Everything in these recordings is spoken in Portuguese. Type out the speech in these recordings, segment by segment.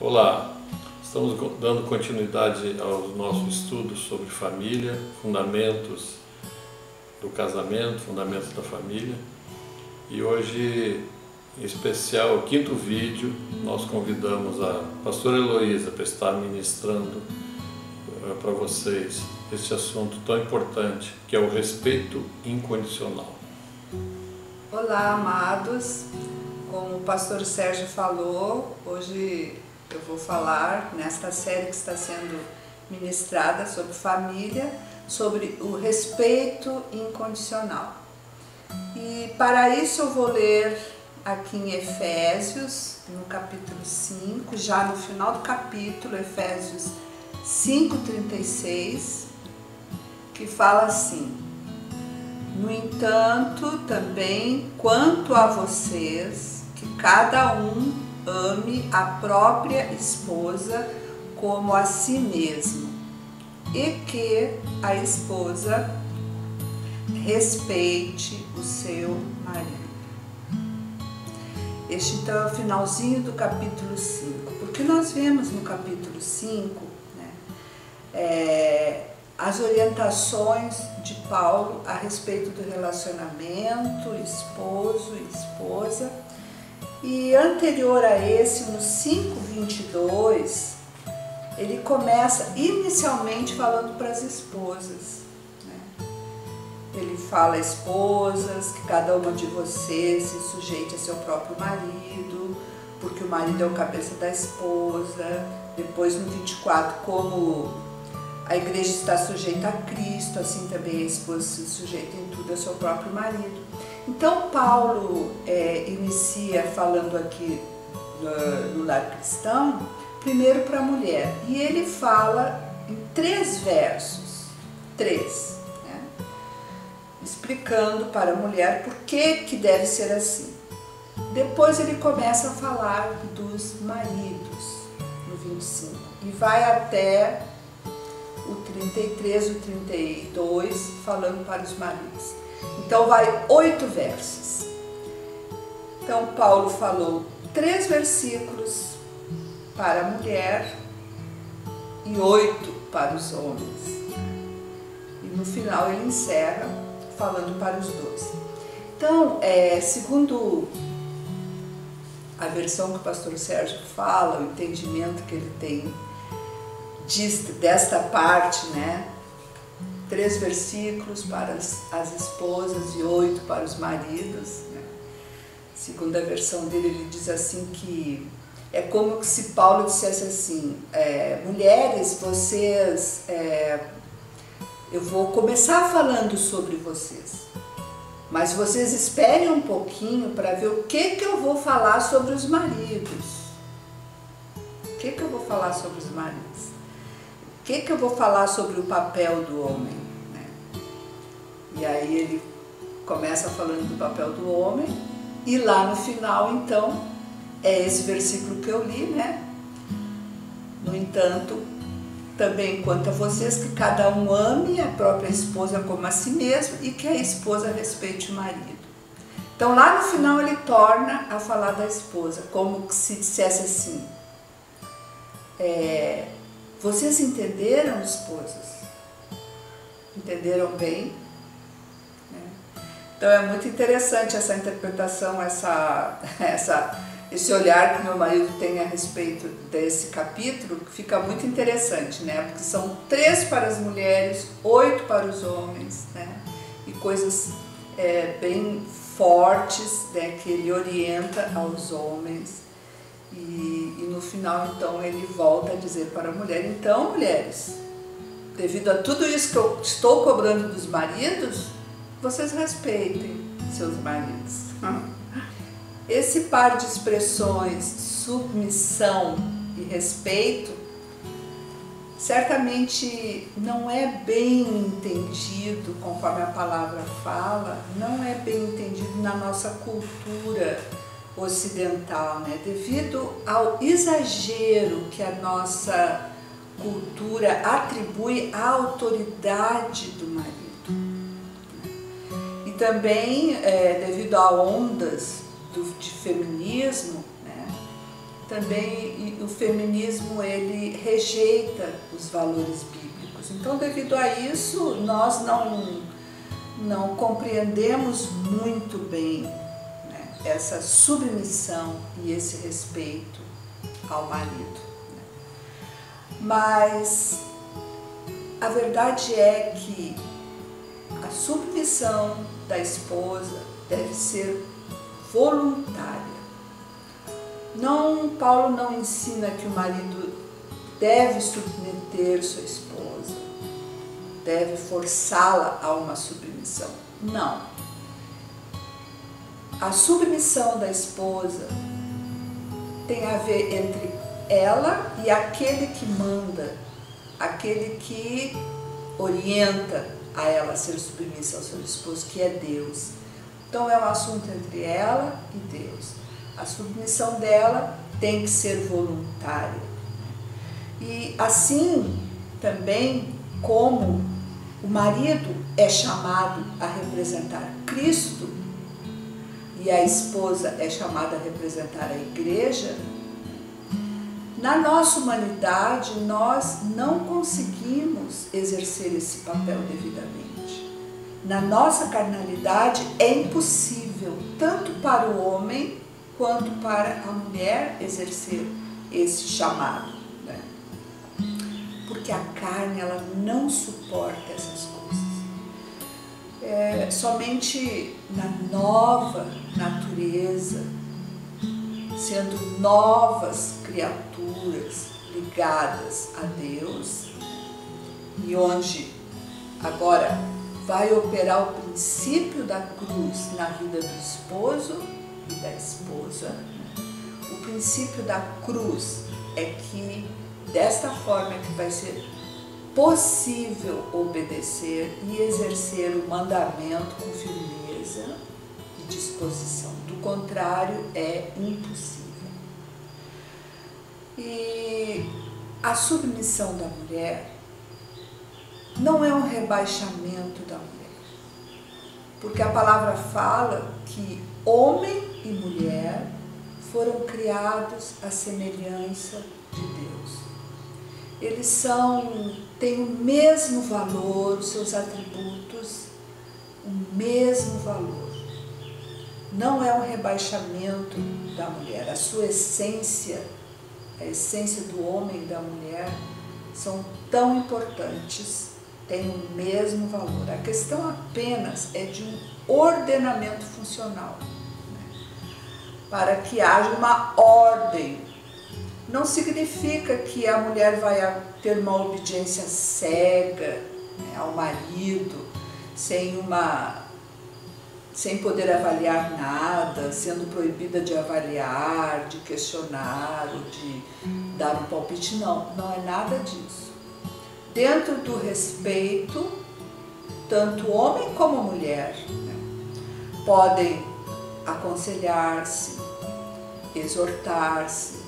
Olá, estamos dando continuidade aos nossos estudos sobre família, fundamentos do casamento, fundamentos da família. E hoje, em especial, o quinto vídeo, nós convidamos a pastora Heloísa para estar ministrando para vocês este assunto tão importante, que é o respeito incondicional. Olá, amados. Como o pastor Sérgio falou, hoje eu vou falar nesta série que está sendo ministrada sobre família, sobre o respeito incondicional. E para isso eu vou ler aqui em Efésios, no capítulo 5, já no final do capítulo, Efésios 5:36, que fala assim: no entanto, também quanto a vocês, que cada um ame a própria esposa como a si mesmo, e que a esposa respeite o seu marido. Este então é o finalzinho do capítulo 5, porque nós vemos no capítulo 5, as orientações de Paulo a respeito do relacionamento esposo e esposa. E anterior a esse, no 5:22, ele começa inicialmente falando para as esposas, Ele fala: esposas, que cada uma de vocês se sujeite a seu próprio marido, porque o marido é o cabeça da esposa. Depois no 24, como a igreja está sujeita a Cristo, assim também a esposa se sujeita em tudo ao seu próprio marido. Então Paulo inicia falando aqui no lar cristão, primeiro para a mulher, e ele fala em 3 versos, explicando para a mulher por que deve ser assim. Depois ele começa a falar dos maridos, no 25, e vai até o 33, o 32, falando para os maridos. Então vai 8 versos. Então Paulo falou 3 versículos para a mulher e 8 para os homens. E no final ele encerra falando para os 12. Então, segundo a versão que o pastor Sérgio fala, o entendimento que ele tem desta parte, 3 versículos para as esposas e 8 para os maridos, Segundo a versão dele, ele diz assim que é como se Paulo dissesse assim: mulheres, vocês, eu vou começar falando sobre vocês, mas vocês esperem um pouquinho para ver o que eu vou falar sobre os maridos. O que eu vou falar sobre os maridos? O que eu vou falar sobre o papel do homem? E aí ele começa falando do papel do homem, e lá no final, então, é esse versículo que eu li, No entanto, também quanto a vocês, que cada um ame a própria esposa como a si mesmo, e que a esposa respeite o marido. Então lá no final ele torna a falar da esposa, como se dissesse assim: vocês entenderam, esposas? Entenderam bem? Então é muito interessante essa interpretação, esse olhar que meu marido tem a respeito desse capítulo, que fica muito interessante, Porque são 3 para as mulheres, 8 para os homens, E coisas bem fortes, que ele orienta aos homens. E no final, então, ele volta a dizer para a mulher: então, mulheres, devido a tudo isso que eu estou cobrando dos maridos, vocês respeitem seus maridos. Esse par de expressões, submissão e respeito, certamente não é bem entendido, conforme a palavra fala, não é bem entendido na nossa cultura ocidental, Devido ao exagero que a nossa cultura atribui à autoridade do marido. E também devido a ondas de feminismo, também o feminismo ele rejeita os valores bíblicos. Então, devido a isso, nós não compreendemos muito bem, né, essa submissão e esse respeito ao marido, né? Mas a verdade é que a submissão da esposa deve ser voluntária. Paulo não ensina que o marido deve submeter sua esposa, deve forçá-la a uma submissão. Não. A submissão da esposa tem a ver entre ela e aquele que manda, aquele que orienta a ela a ser submissa ao seu esposo, que é Deus. Então é um assunto entre ela e Deus. A submissão dela tem que ser voluntária. E assim também como o marido é chamado a representar Cristo e a esposa é chamada a representar a igreja, na nossa humanidade nós não conseguimos exercer esse papel devidamente. Na nossa carnalidade é impossível, tanto para o homem quanto para a mulher, exercer esse chamado, né? Porque a carne ela não suporta essas coisas. Somente na nova natureza, sendo novas criaturas ligadas a Deus, e onde agora vai operar o princípio da cruz na vida do esposo e da esposa. O princípio da cruz é que desta forma que vai ser possível obedecer e exercer o mandamento com firmeza e disposição. Do contrário, é impossível. E a submissão da mulher não é um rebaixamento da mulher, porque a palavra fala que homem e mulher foram criados à semelhança de Deus. Eles têm o mesmo valor, os seus atributos, o mesmo valor. Não é um rebaixamento da mulher. A sua essência, a essência do homem e da mulher são tão importantes, têm o mesmo valor. A questão apenas é de um ordenamento funcional, né? Para que haja uma ordem. Não significa que a mulher vai ter uma obediência cega, né, ao marido, sem poder avaliar nada, sendo proibida de avaliar, de questionar ou de dar um palpite. Não, não é nada disso. Dentro do respeito, tanto homem como mulher, né, podem aconselhar-se, exortar-se,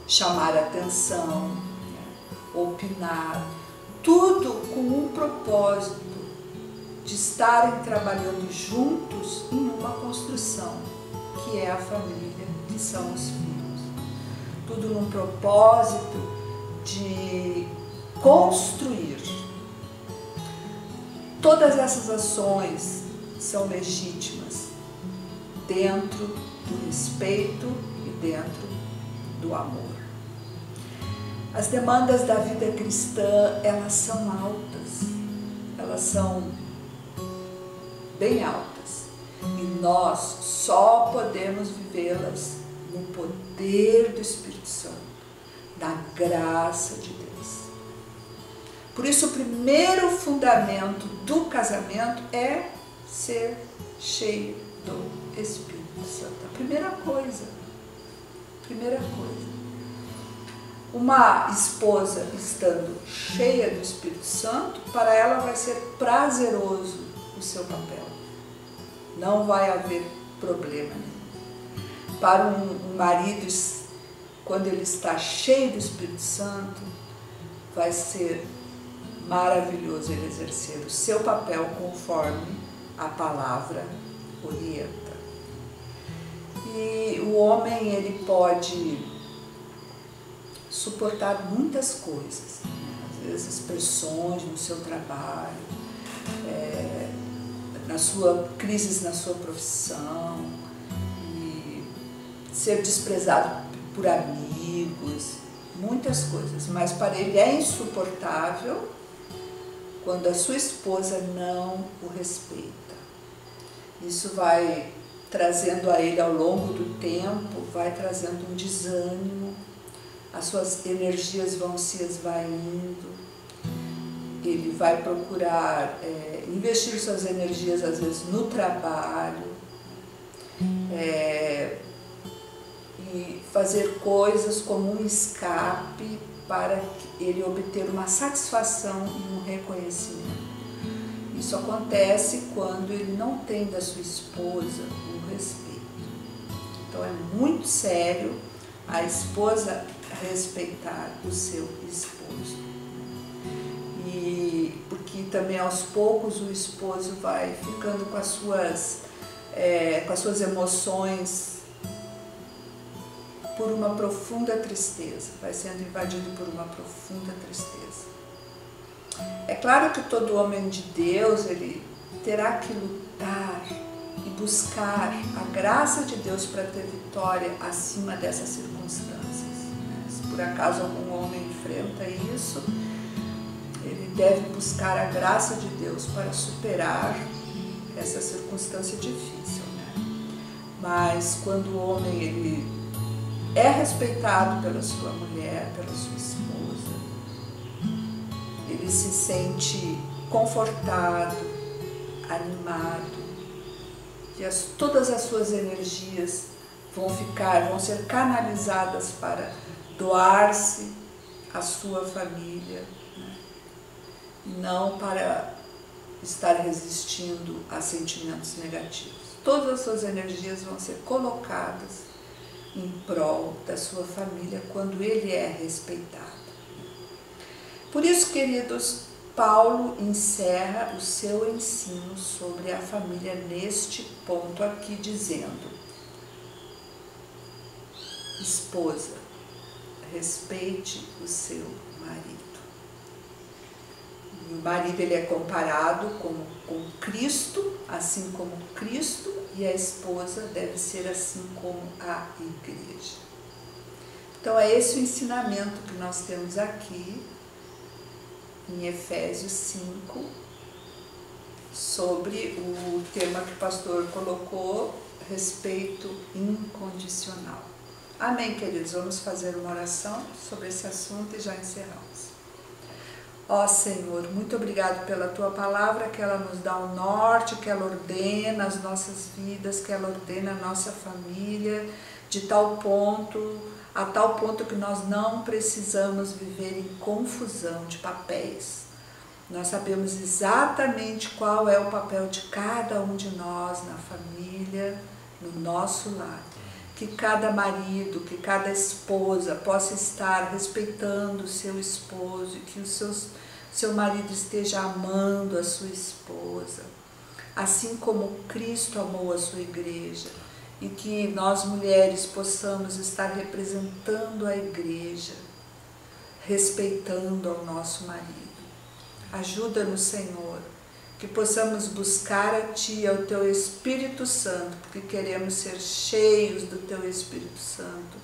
chamar atenção, né, opinar, tudo com um propósito de estarem trabalhando juntos em uma construção, que é a família, que são os filhos. Tudo num propósito de construir. Todas essas ações são legítimas dentro do respeito e dentro do amor. As demandas da vida cristã, elas são altas, elas são bem altas, e nós só podemos vivê-las no poder do Espírito Santo, na graça de Deus. Por isso, o primeiro fundamento do casamento é ser cheio do Espírito Santo. A primeira coisa. Uma esposa estando cheia do Espírito Santo, para ela vai ser prazeroso o seu papel. Não vai haver problema nenhum. Para um marido, quando ele está cheio do Espírito Santo, vai ser maravilhoso ele exercer o seu papel conforme a palavra orienta. E o homem, ele pode suportar muitas coisas, né? Às vezes pressões no seu trabalho, crises na sua profissão, e ser desprezado por amigos, muitas coisas. Mas para ele é insuportável quando a sua esposa não o respeita. Isso vai trazendo a ele ao longo do tempo, vai trazendo um desânimo, as suas energias vão se esvaindo, ele vai procurar investir suas energias às vezes no trabalho, e fazer coisas como um escape para ele obter uma satisfação e um reconhecimento. Isso acontece quando ele não tem da sua esposa o respeito. Então é muito sério a esposa respeitar o seu esposo. E porque também aos poucos o esposo vai ficando com as suas emoções por uma profunda tristeza, vai sendo invadido por uma profunda tristeza. É claro que todo homem de Deus, ele terá que lutar e buscar a graça de Deus para ter vitória acima dessas circunstâncias. Se por acaso algum homem enfrenta isso, ele deve buscar a graça de Deus para superar essa circunstância difícil, né? Mas quando o homem ele é respeitado pela sua mulher, pela sua esposa, ele se sente confortado, animado, e todas as suas energias vão ser canalizadas para doar-se à sua família, né? E não para estar resistindo a sentimentos negativos. Todas as suas energias vão ser colocadas em prol da sua família quando ele é respeitado. Por isso, queridos, Paulo encerra o seu ensino sobre a família neste ponto aqui, dizendo: esposa, respeite o seu marido. E o marido ele é comparado com Cristo, assim como Cristo, e a esposa deve ser assim como a igreja. Então é esse o ensinamento que nós temos aqui em Efésios 5, sobre o tema que o pastor colocou, respeito incondicional. Amém, queridos? Vamos fazer uma oração sobre esse assunto e já encerramos. Ó Senhor, muito obrigado pela Tua palavra, que ela nos dá o norte, que ela ordena as nossas vidas, que ela ordena a nossa família, a tal ponto que nós não precisamos viver em confusão de papéis. Nós sabemos exatamente qual é o papel de cada um de nós na família, no nosso lar. Que cada marido, que cada esposa possa estar respeitando o seu esposo e que o seu marido esteja amando a sua esposa, assim como Cristo amou a sua igreja, e que nós mulheres possamos estar representando a igreja, respeitando ao nosso marido. Ajuda-nos, Senhor, que possamos buscar a Ti, ao Teu Espírito Santo, porque queremos ser cheios do Teu Espírito Santo,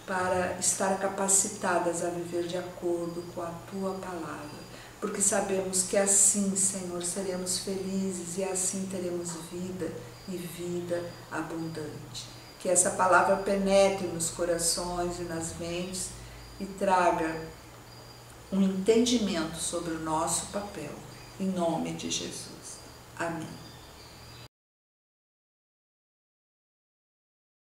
para estar capacitadas a viver de acordo com a Tua palavra, porque sabemos que assim, Senhor, seremos felizes e assim teremos vida e vida abundante. Que essa palavra penetre nos corações e nas mentes e traga um entendimento sobre o nosso papel. Em nome de Jesus. Amém.